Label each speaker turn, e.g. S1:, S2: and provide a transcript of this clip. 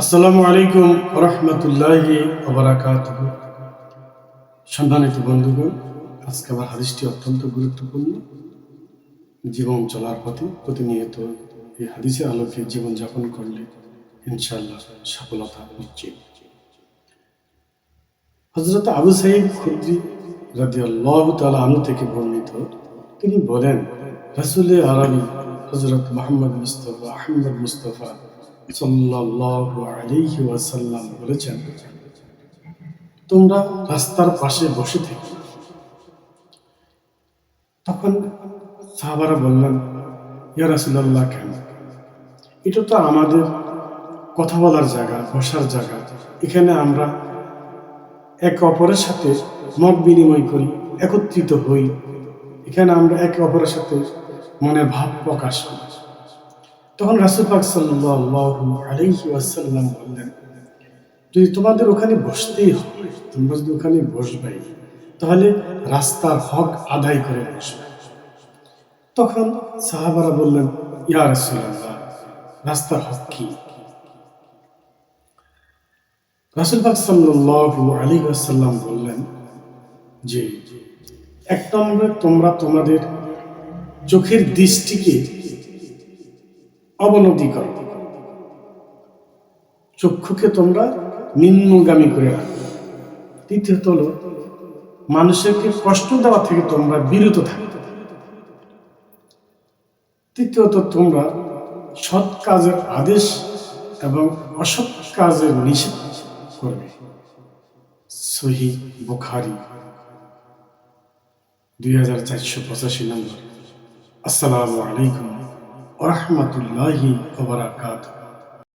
S1: আসসালামু আলাইকুম রহমতুল্লাহি ওবারাকাতুহু। সম্মানিত বন্ধুগণ, আজকে আমার হাদিসটি অত্যন্ত গুরুত্বপূর্ণ। জীবন চলার পথে প্রতিনিয়ত এই হাদিসের আলোকে জীবনযাপন করলে ইনশাআল্লাহ সফলতা নিশ্চিত। হযরত আবু সাঈদ খুদরি রাদিয়াল্লাহু তাআলা আনহু থেকে বর্ণিত, তিনি বলেন, রাসূলে আরবি হযরত মুহাম্মদ মুস্তাফা আহমদ মুস্তাফা সাল্লাল্লাহু আলাইহি ওয়াসাল্লাম বলেছেন, তোমরা রাস্তার পাশে বসে থেকে। তখন সাহাবারা বললেন, ইয়া রাসূলুল্লাহ, কেন? এটা তো আমাদের কথা বলার জায়গা, বসার জায়গা। এখানে আমরা একে অপরের সাথে মত বিনিময় করি, একত্রিত হই। এখানে আমরা একে অপরের সাথে মনের ভাব প্রকাশ করি। তখন রাসূল পাক সাল্লাল্লাহু আলাইহি ওয়াসাল্লাম বললেন, যদি তোমাদের ওখানে বসতেই হয়, তোমরা যদি ওখানে বসবাই, তাহলে রাস্তার হক আদায় করে বসবে। তখন সাহাবারা বললেন, ইয়া রাসূলুল্লাহ, রাস্তার হক কি? রাসূল পাক সাল্লাল্লাহু আলাইহি ওয়াসাল্লাম বললেন যে, এক নম্বরে তোমরা তোমাদের চোখের দৃষ্টিকে অবনতি করো, চক্ষুকে তোমরা নিম্নগামী করে রাখো। তৃতীয়ত হলো, মানুষকে কষ্ট দেওয়া থেকে তোমরা বিরত থাকো। তৃতীয়ত, তোমরা সৎ কাজের আদেশ এবং অসৎ কাজের নিষেধ করবে। সহিহ বুখারী 2485 নম্বর। আসসালামু আলাইকুম ওয়া রাহমাতুল্লাহি ওয়া বারাকাতুহু।